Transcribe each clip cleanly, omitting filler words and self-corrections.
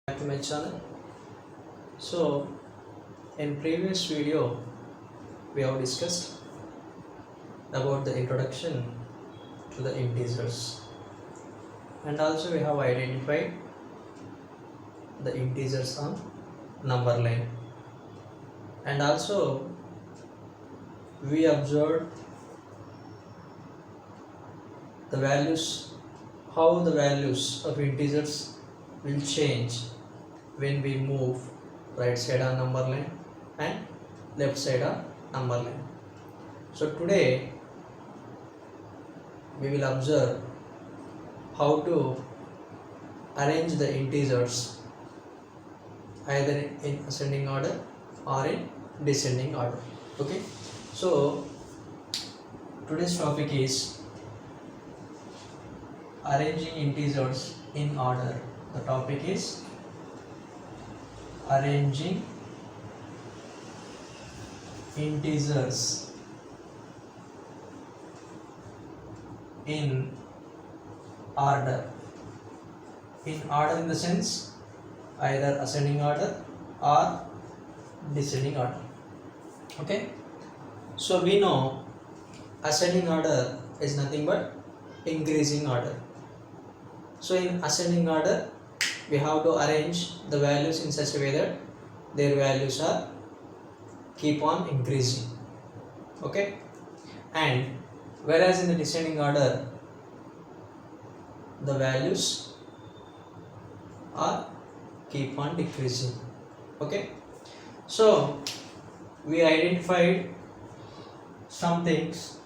Back to my channel. So in previous video we have discussed about the introduction to the integers, and also we have identified the integers on number line, and also we observed the values, how the values of integers will change when we move right side on number line and left side on number line. So today we will observe how to arrange the integers either in ascending order or in descending order. Okay, so today's topic is arranging integers in order. The topic is arranging integers in order. In order in the sense either ascending order or descending order. Okay, so we know ascending order is nothing but increasing order. So in ascending order we have to arrange the values in such a way that their values are keep on increasing. Okay, and whereas in the descending order the values are keep on decreasing. Okay, so we identified some things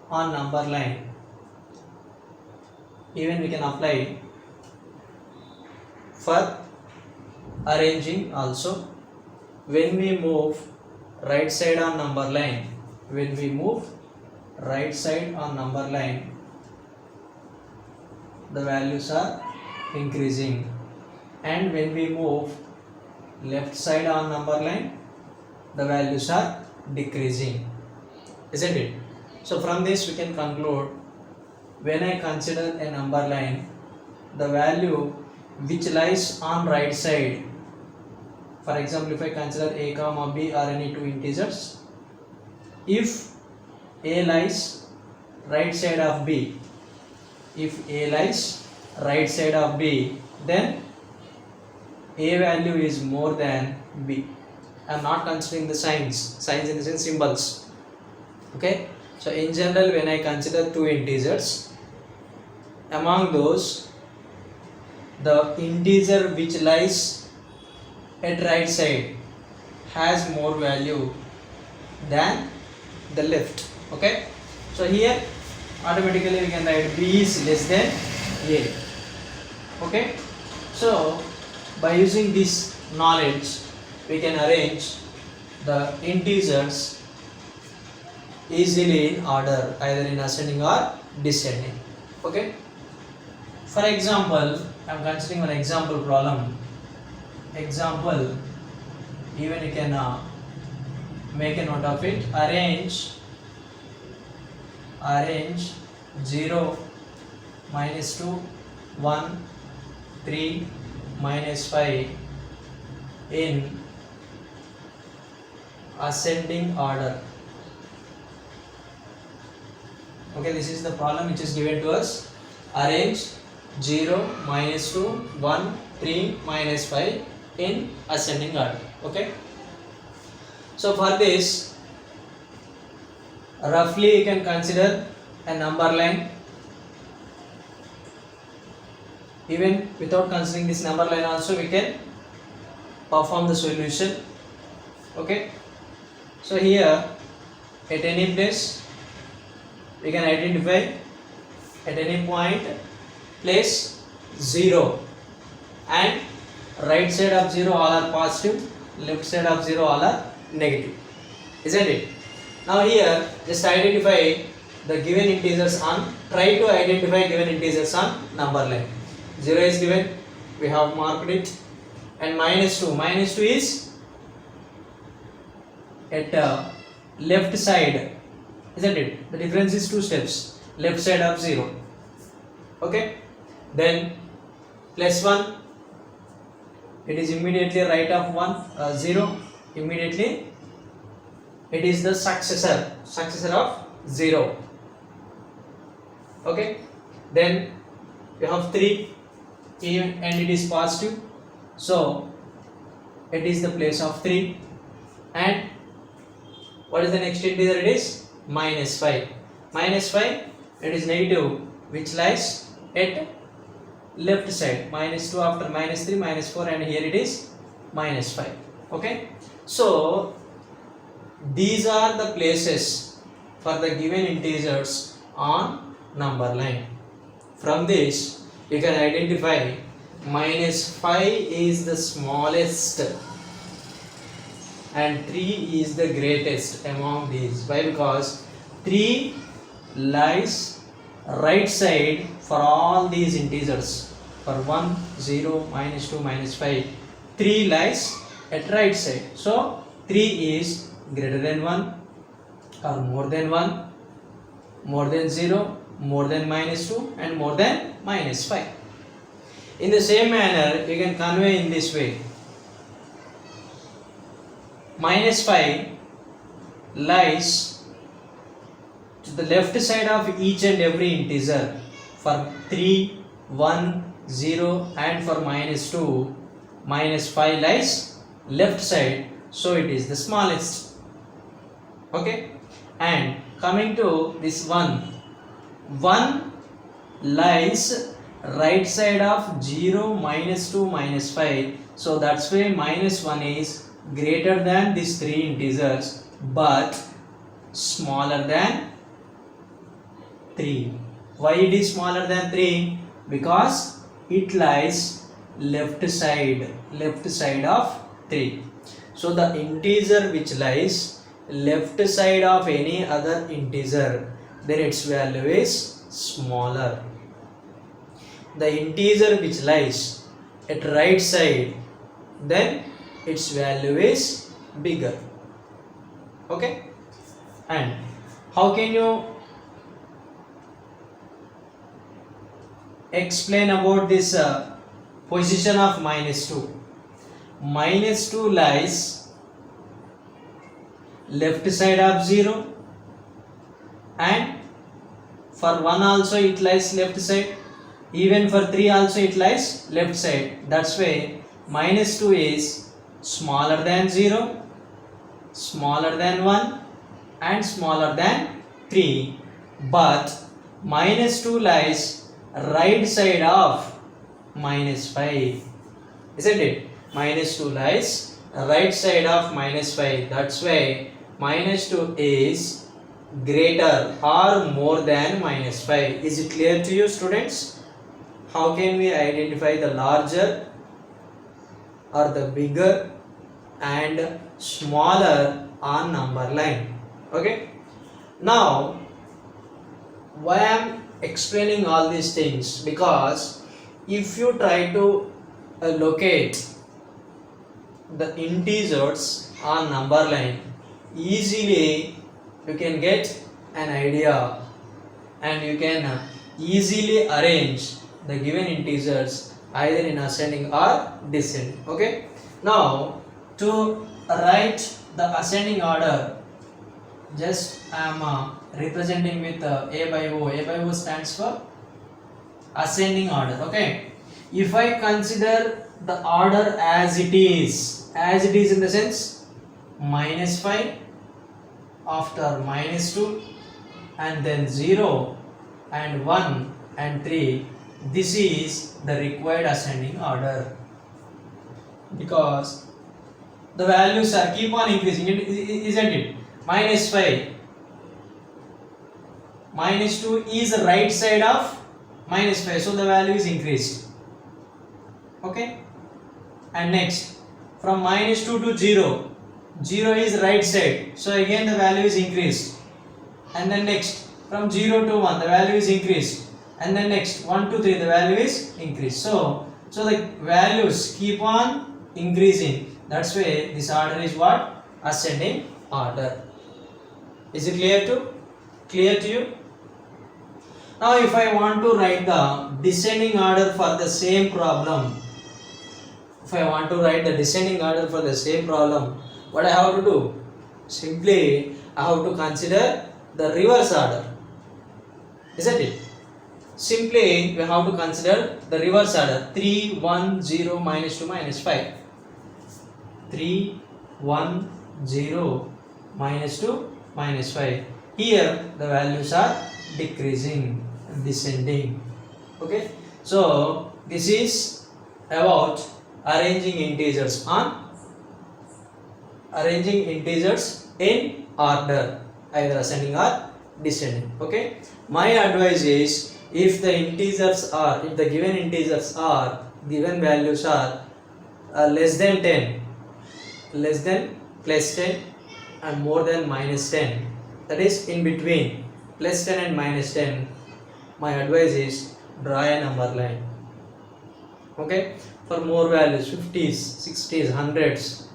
on number line. Even we can apply for arranging also. When we move right side on number line, when we move right side on number line, the values are increasing, and when we move left side on number line, the values are decreasing, isn't it? So from this we can conclude, when I consider a number line, the value which lies on right side, for example if I consider a comma b are any two integers, if a lies right side of b, if a lies right side of b, then a value is more than b. I am not considering the signs in the sense symbols. Okay, so in general when I consider two integers, among those the integer which lies at right side has more value than the left. Okay, so here automatically we can write b is less than a. Okay, so by using this knowledge we can arrange the integers easily in order, either in ascending or descending. Okay, for example I am considering an example problem. Example, even you can make a note of it. Arrange 0, minus 2, 1, 3, minus 5 in ascending order. Okay, this is the problem which is given to us. Arrange 0, minus 2, 1, 3, minus 5 in ascending order. Okay, so for this roughly you can consider a number line. Even without considering this number line also we can perform the solution. Okay, so here at any place we can identify at any point place 0, and right side of 0 all are positive, left side of 0 all are negative, isn't it? Now here just identify the given integers on, try to identify given integers on number line. 0 is given, we have marked it, and minus 2 is at left side, isn't it? The difference is 2 steps, left side of 0. Okay, then plus 1, it is immediately right of 1 0, immediately it is the successor of 0. Okay, then you have 3 even and it is positive, so it is the place of 3. And what is the next integer? It is minus 5. Minus 5, it is negative, which lies at left side. Minus 2 after minus 3, minus 4, and here it is minus 5. Okay, so these are the places for the given integers on number line. From this you can identify minus 5 is the smallest and 3 is the greatest among these. Why? Because 3 lies right side for all these integers. For 1, 0, minus 2, minus 5, 3 lies at right side. So 3 is greater than 1 or more than 1, more than 0, more than minus 2, and more than minus 5. In the same manner, you can convey in this way. Minus 5 lies to the left side of each and every integer. For 3, 1, 0, and for minus 2, minus 5 lies left side, so it is the smallest. Okay, and coming to this 1 lies right side of 0, minus 2, minus 5, so that's why minus 1 is greater than these 3 integers but smaller than 3. Why it is smaller than 3? Because it lies left side of 3. So the integer which lies left side of any other integer, then its value is smaller. The integer which lies at right side, then its value is bigger. Okay, and how can you explain about this position of minus 2? Minus 2 lies left side of 0, and for 1 also it lies left side, even for 3 also it lies left side. That's why minus 2 is smaller than 0, smaller than 1, and smaller than 3, but minus 2 lies right side of minus 5, isn't it? Minus 2 lies right side of minus 5. That's why minus 2 is greater or more than minus 5. Is it clear to you, students? How can we identify the larger or the bigger and smaller on number line? Okay, now why I am explaining all these things? Because if you try to locate the integers on number line, easily you can get an idea and you can easily arrange the given integers either in ascending or descending. Okay, now to write the ascending order, just I am representing with A by O. A by O stands for ascending order. Okay, if I consider the order as it is in the sense minus 5 after minus 2 and then 0 and 1 and 3, this is the required ascending order, because the values are keep on increasing, isn't it? Minus 5, minus 2 is right side of minus 5, so the value is increased. Okay, and next from minus 2 to 0, 0 is right side, so again the value is increased. And then next from 0 to 1 the value is increased, and then next 1 to 3 the value is increased. So the values keep on increasing. That's why this order is what? Ascending order. Is it clear to you? Now if I want to write the descending order for the same problem, what I have to do? Simply I have to consider the reverse order, isn't it? Simply we have to consider the reverse order. 3 1 0 minus 2 minus 5. 3 1 0 minus 2 minus 5. Here the values are decreasing, descending. Okay, so this is about arranging integers in order, either ascending or descending. Okay, my advice is, if the given values are less than 10, less than plus 10 and more than minus 10, that is in between plus 10 and minus 10, my advice is draw a number line. Okay, for more values, 50s, 60s, 100s,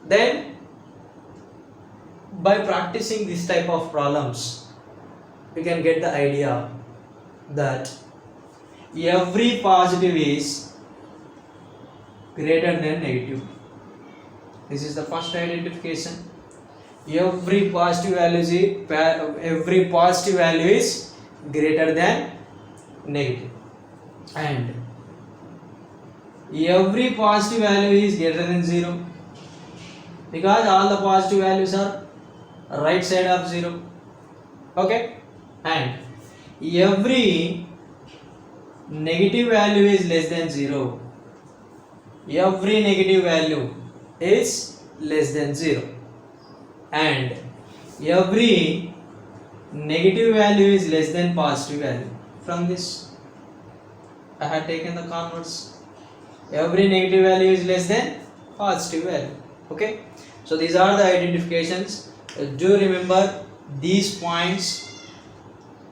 then by practicing this type of problems you can get the idea that every positive is greater than negative. This is the first identification. Every positive value is greater than negative, and every positive value is greater than 0, because all the positive values are right side of 0. Okay, and every negative value is less than 0. Every negative value is less than 0, and every negative value is less than positive value. From this I had taken the converse. Every negative value is less than positive value. Okay, so these are the identifications. Do remember these points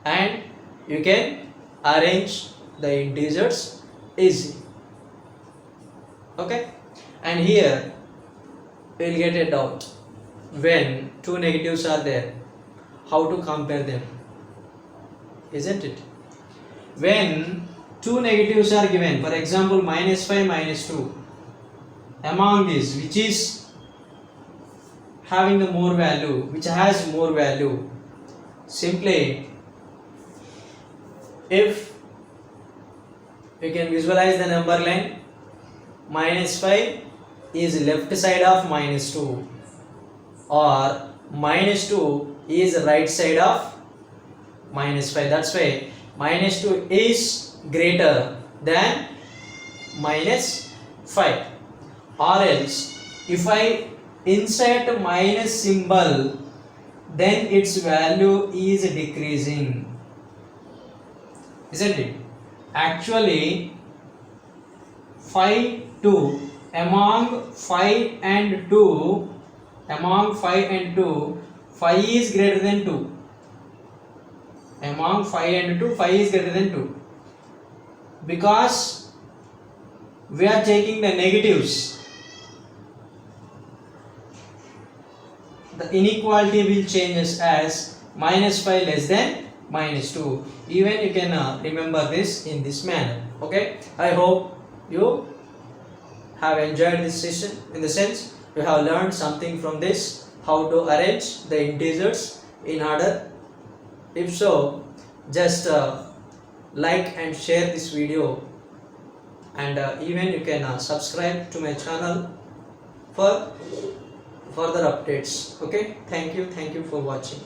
and you can arrange the integers easily. Okay, and here we will get a doubt. When two negatives are there, how to compare them, isn't it? When two negatives are given, for example minus 5, minus 2, among these which is having the more value, which has more value, simply if you can visualize the number line, minus 5 is left side of minus 2, or minus 2 is right side of minus 5. That's why minus 2 is greater than minus 5. Or else if I insert minus symbol, then its value is decreasing, isn't it? Actually 5 2, among 5 and 2, 5 is greater than 2. Among 5 and 2, 5 is greater than 2, because we are taking the negatives. The inequality will change as minus 5 less than minus 2. Even you can remember this in this manner. Okay, I hope you have enjoyed this session, in the sense you have learned something from this, how to arrange the integers in order. If so, just like and share this video, and even you can subscribe to my channel for further updates. Okay, thank you for watching.